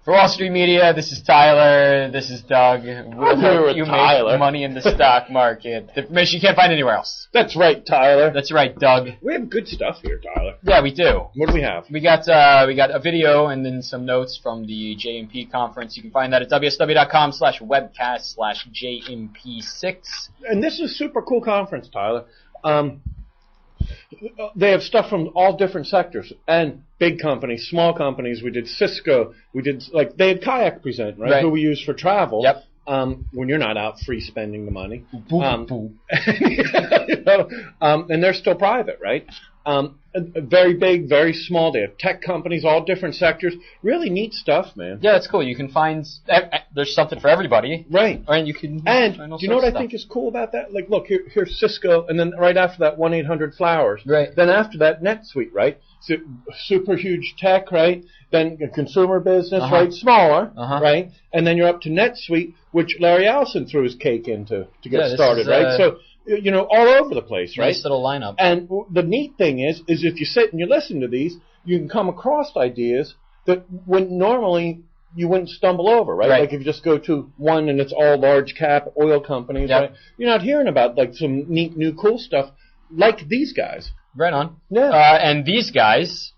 For Wall Street Media, this is Tyler. This is Doug. We'll help you make money in the stock market. The information you can't find anywhere else. That's right, Tyler. That's right, Doug. We have good stuff here, Tyler. Yeah, we do. What do we have? We got a video and then some notes from the JMP conference. You can find that at wsw.com/webcast/JMP6. And this is a super cool conference, Tyler. They have stuff from all different sectors and big companies, small companies. We did Cisco. We did they had Kayak present, right? Who we use for travel. Yep. When you're not out free spending the money. Boom. And they're still private, right? Very big, very small. They have tech companies, all different sectors. Really neat stuff, man. Yeah, that's cool. You can find there's something for everybody, right? And you can. And do you know what I think is cool about that? Like, look, here's Cisco, and then right after that, 1-800-Flowers. Right. Then after that, NetSuite, right? So, super huge tech, right? Then consumer business, right? Smaller, right? And then you're up to NetSuite, which Larry Ellison threw his cake into to get started, right? So. All over the place, right? Nice little lineup. And the neat thing is if you sit and you listen to these, you can come across ideas that normally you wouldn't stumble over, right? Like if you just go to one and it's all large cap oil companies, right? You're not hearing about some neat, new, cool stuff like these guys. Right on. Yeah. And these guys,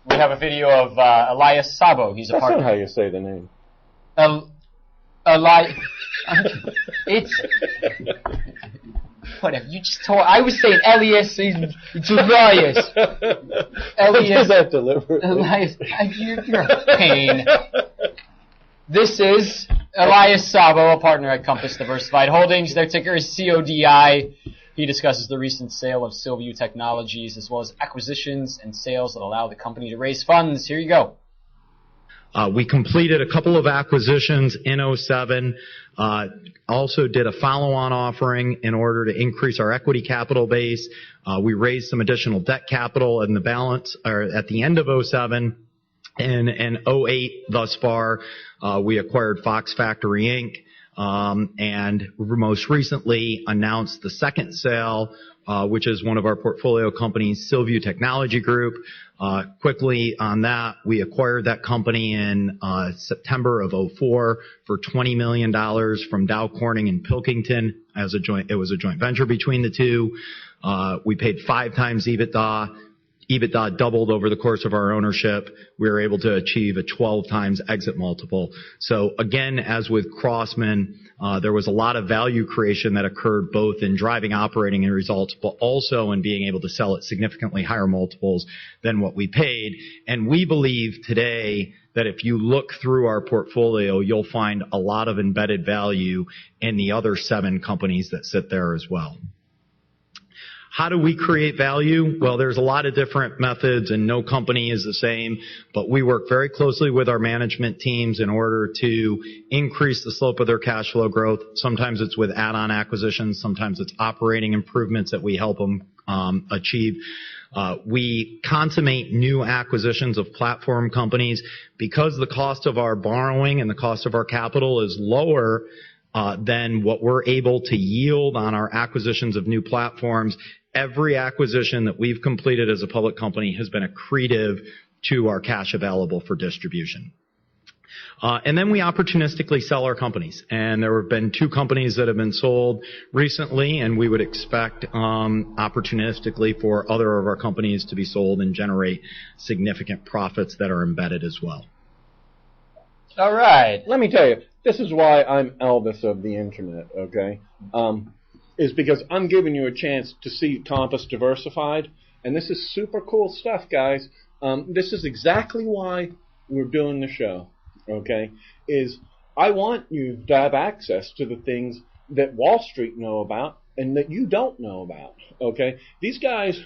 we have a video of Elias Sabo. He's a partner. That's not how you say the name. It's whatever. You just told. I was saying Elias. It's Elias. Elias. That deliberate. Elias. You're a pain. This is Elias Sabo, a partner at Compass Diversified Holdings. Their ticker is CODI. He discusses the recent sale of Silview Technologies as well as acquisitions and sales that allow the company to raise funds. Here you go. We completed a couple of acquisitions in 2007, also did a follow-on offering in order to increase our equity capital base. We raised some additional debt capital in the balance at the end of 2007. And in 2008 thus far, we acquired Fox Factory Inc., and most recently announced the second sale, which is one of our portfolio companies, Silview Technology Group. Quickly on that, we acquired that company in September of 2004 for $20 million from Dow Corning and Pilkington. It was a joint venture between the two. We paid 5 times EBITDA. EBITDA doubled over the course of our ownership. We were able to achieve a 12 times exit multiple. So again, as with Crossman, there was a lot of value creation that occurred both in driving operating results, but also in being able to sell at significantly higher multiples than what we paid. And we believe today that if you look through our portfolio, you'll find a lot of embedded value in the other 7 companies that sit there as well. How do we create value? Well, there's a lot of different methods, and no company is the same, but we work very closely with our management teams in order to increase the slope of their cash flow growth. Sometimes it's with add-on acquisitions. Sometimes it's operating improvements that we help them achieve. We consummate new acquisitions of platform companies because the cost of our borrowing and the cost of our capital is lower than what we're able to yield on our acquisitions of new platforms. Every acquisition that we've completed as a public company has been accretive to our cash available for distribution. And then we opportunistically sell our companies. And there have been 2 companies that have been sold recently, and we would expect opportunistically for other of our companies to be sold and generate significant profits that are embedded as well. All right. Let me tell you, this is why I'm Elvis of the Internet, okay? Is because I'm giving you a chance to see Compass Diversified, and this is super cool stuff, guys. This is exactly why we're doing the show, okay? Is I want you to have access to the things that Wall Street know about and that you don't know about, okay? These guys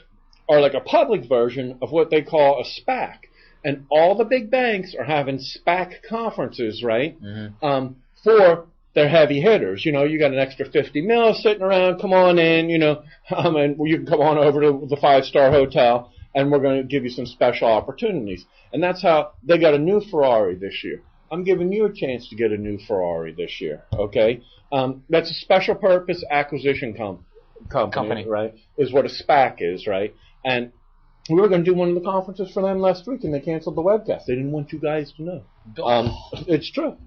are like a public version of what they call a SPAC. And all the big banks are having SPAC conferences, right? For their heavy hitters. You got an extra 50 mil sitting around. Come on in, and you can come on over to the 5-star hotel, and we're going to give you some special opportunities. And that's how they got a new Ferrari this year. I'm giving you a chance to get a new Ferrari this year, okay? That's a special purpose acquisition company, right? Is what a SPAC is, right? And We were going to do one of the conferences for them last week, and they canceled the webcast. They didn't want you guys to know. It's true.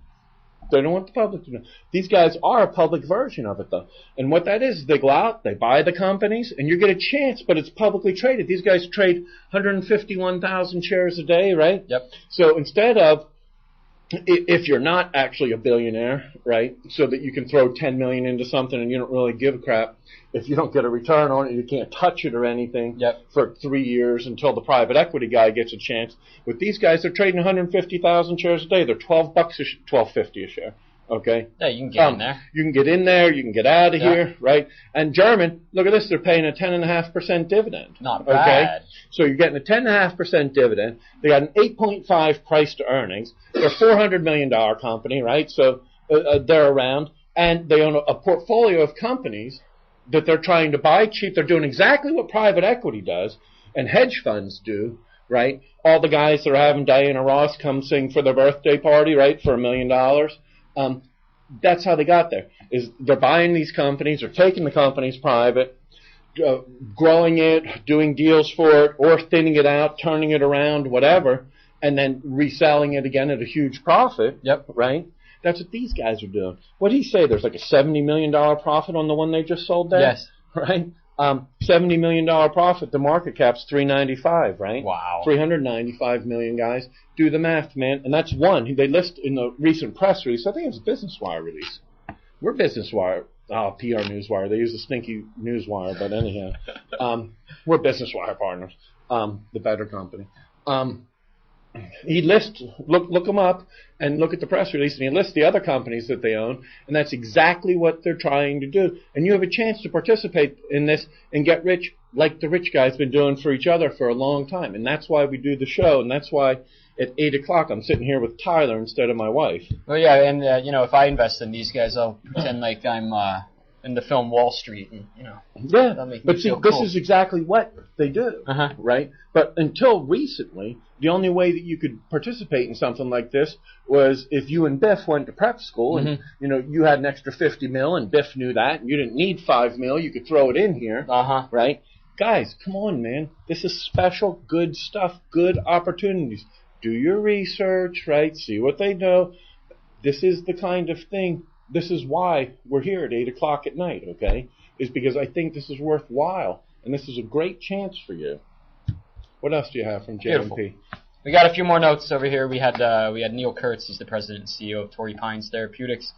They don't want the public to know. These guys are a public version of it, though. And what that is, they go out, they buy the companies, and you get a chance, but it's publicly traded. These guys trade 151,000 shares a day, right? Yep. So instead of, if you're not actually a billionaire, right, so that you can throw $10 million into something and you don't really give a crap, if you don't get a return on it, you can't touch it or anything for 3 years until the private equity guy gets a chance. With these guys, they're trading 150,000 shares a day. They're $12 $12.50 a share. Okay. Yeah, you can get in there. You can get in there. You can get out of here, right? And German, look at this. They're paying a 10.5% dividend. Not bad. So you're getting a 10.5% dividend. They got an 8.5 price to earnings. They're a $400 million company, right? So they're around, and they own a portfolio of companies that they're trying to buy cheap. They're doing exactly what private equity does and hedge funds do, right? All the guys that are having Diana Ross come sing for their birthday party, right, for $1 million. That's how they got there. Is they're buying these companies, or taking the companies private, growing it, doing deals for it, or thinning it out, turning it around, whatever, and then reselling it again at a huge profit. Right? That's what these guys are doing. What did he say? There's like a $70 million profit on the one they just sold there? Yes. Right? $70 million profit. The market cap's $395, right? Wow. $395 million, guys. Do the math, man. And that's one. They list in the recent press release. I think it's a Business Wire release. We're Business Wire. Oh, PR Newswire. They use the stinky Newswire, but anyhow. We're Business Wire partners. The better company. He lists, look them up and look at the press release, and he lists the other companies that they own, and that's exactly what they're trying to do. And you have a chance to participate in this and get rich like the rich guys been doing for each other for a long time. And that's why we do the show, and that's why at 8 o'clock I'm sitting here with Tyler instead of my wife. Well, yeah, and, if I invest in these guys, I'll pretend like I'm in the film Wall Street, and, that'll make me feel cool. This is exactly what they do, right? But until recently, the only way that you could participate in something like this was if you and Biff went to prep school, and you had an extra $50 million, and Biff knew that, and you didn't need $5 million, you could throw it in here, right? Guys, come on, man. This is special, good stuff, good opportunities. Do your research, right? See what they know. This is the kind of thing. This is why we're here at 8 o'clock at night, okay? Is because I think this is worthwhile, and this is a great chance for you. What else do you have from JMP? Beautiful. We got a few more notes over here. We had Neil Kurtz. He's the president and CEO of Torrey Pines Therapeutics.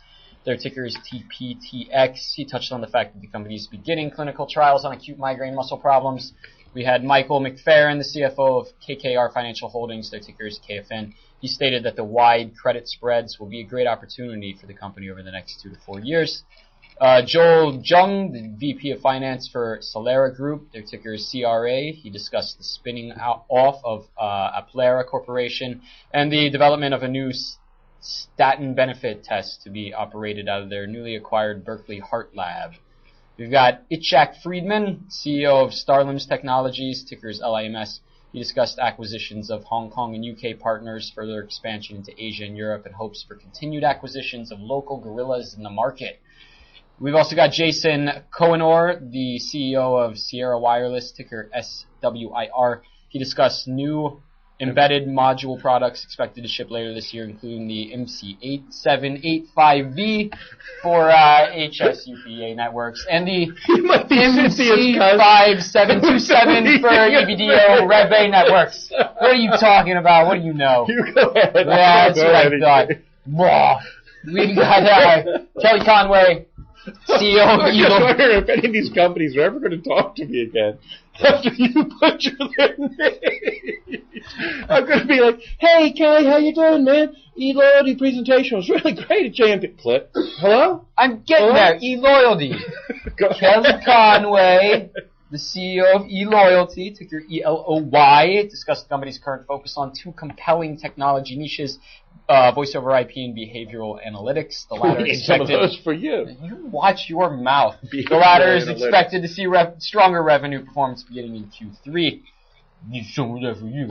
Their ticker is TPTX. He touched on the fact that the company is beginning clinical trials on acute migraine muscle problems. We had Michael McFerrin, the CFO of KKR Financial Holdings. Their ticker is KFN. He stated that the wide credit spreads will be a great opportunity for the company over the next 2 to 4 years. Joel Jung, the VP of Finance for Solera Group, their ticker is CRA. He discussed the spinning off of Aplera Corporation and the development of a new statin benefit test to be operated out of their newly acquired Berkeley Heart Lab. We've got Itzhak Friedman, CEO of Starlims Technologies, ticker is LIMS. He discussed acquisitions of Hong Kong and UK partners, further expansion into Asia and Europe, and hopes for continued acquisitions of local gorillas in the market. We've also got Jason Cohenor, the CEO of Sierra Wireless, ticker SWIR. He discussed new embedded module products expected to ship later this year, including the MC8785V for HSUPA networks and the MC5727 for EVDO Red Bay networks. What are you talking about? What do you know? You go ahead. Yeah, that's what I thought. We got Kelly Conway, CEO of I'm just wondering if any of these companies are ever going to talk to me again after you butcher their name. I'm going to be like, hey, Kelly, how you doing, man? E-Loyalty presentation was really great at JMP. Clip. Hello? I'm getting there. E-Loyalty. Kelly Conway, the CEO of E-Loyalty, ticker ELOY, discussed the company's current focus on two compelling technology niches, voice over IP and behavioral analytics. The latter we need expected. some of those for you. You watch your mouth. The latter is expected to see stronger revenue performance beginning in Q3. Need some of that for you.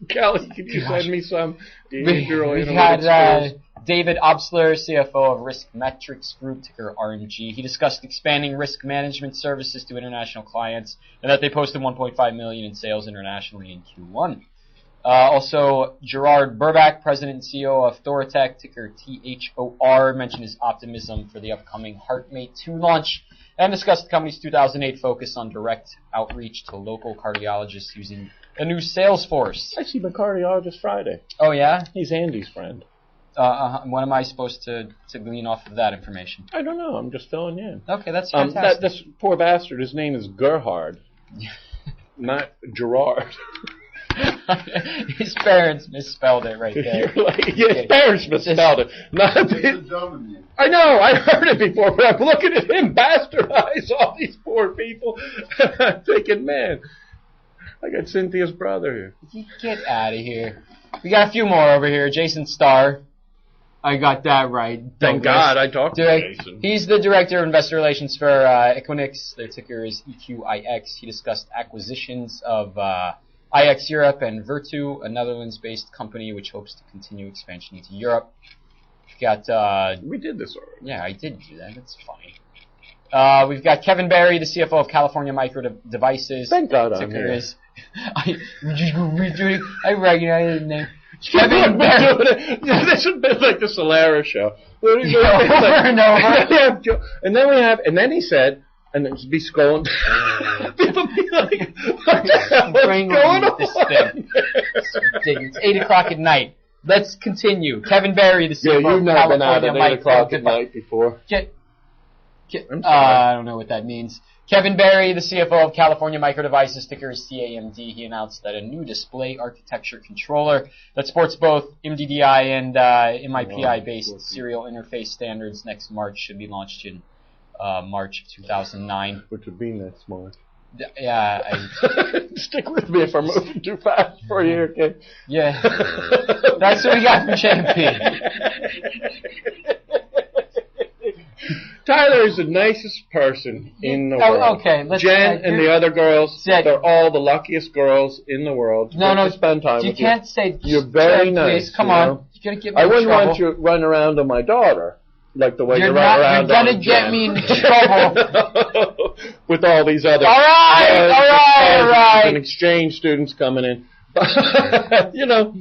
Kelly, can you send me some? We had David Obsler, CFO of Risk Metrics Group, ticker RMG. He discussed expanding risk management services to international clients and that they posted $1.5 million in sales internationally in Q1. Also, Gerard Burbach, President and CEO of Thoratec, ticker THOR, mentioned his optimism for the upcoming HeartMate 2 launch and discussed the company's 2008 focus on direct outreach to local cardiologists using a new sales force. I see my cardiologist Friday. Oh, yeah? He's Andy's friend. What am I supposed to glean off of that information? I don't know. I'm just filling you in. Okay, that's fantastic. This poor bastard, his name is Gerhard, not Gerard. His parents misspelled it right there. His parents misspelled it. I know, I heard it before, but I'm looking at him bastardize all these poor people. I'm thinking, man, I got Cynthia's brother here. You get out of here. We got a few more over here. Jason Starr. I got that right. Thank God I talked to Jason. He's the Director of Investor Relations for Equinix. Their ticker is EQIX. He discussed acquisitions of IX Europe and Virtu, a Netherlands-based company which hopes to continue expansion into Europe. We've got... we did this already. Yeah, I did do that. That's funny. We've got Kevin Barry, the CFO of California Micro Devices. Thank God I'm here. I recognize his name. Kevin Barry. This would be like the Solaris show. Over and over. And then he said, and then be scrolling. People be like, what the hell is going on? This thing. It's 8 o'clock at night. Let's continue. Kevin Barry, the CFO you've of not been out California at 8 o'clock Micro at night before. I don't know what that means. Kevin Barry, the CFO of California Micro Devices, ticker is CAMD, he announced that a new display architecture controller that supports both MDDI and MIPI-based serial interface standards next March should be launched in March of 2009. Which would be next March. Yeah. Stick with me if I'm moving too fast for you, okay? Yeah. That's what we got from JMP. Tyler is the nicest person in the world. Okay, Jen and the other girls, they're all the luckiest girls in the world. No, spend time with you. You can't say. You're very Jen, nice. Please, come on. You're gonna get me I in wouldn't trouble. want you to run around on my daughter like the way You're you run around. You're gonna get me in trouble with all these other. All right. And exchange students coming in. You know.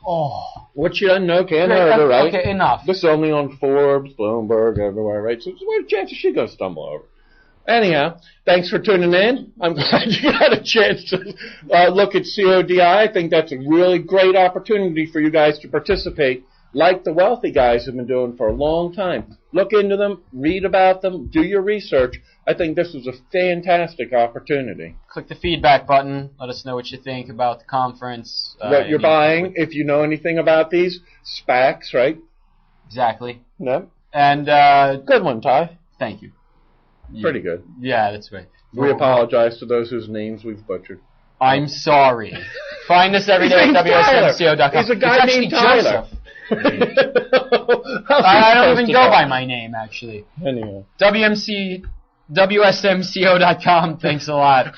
Oh. What you don't know can't hurt her, right? Okay, enough. This is only on Forbes, Bloomberg, everywhere, right? So what chance is she going to stumble over? Anyhow, thanks for tuning in. I'm glad you got a chance to look at CODI. I think that's a really great opportunity for you guys to participate like the wealthy guys have been doing for a long time. Look into them, read about them, do your research. I think this is a fantastic opportunity. Click the feedback button. Let us know what you think about the conference. What you're buying, if you know anything about these. SPACs, right? Exactly. Yep. And good one, Ty. Thank you. Pretty good. Yeah, that's right. We apologize to those whose names we've butchered. I'm sorry. Find us every day at WSMCO.com. He's a guy named Tyler. I don't even go by my name, actually. Anyhow. WSMCO.com. Thanks a lot.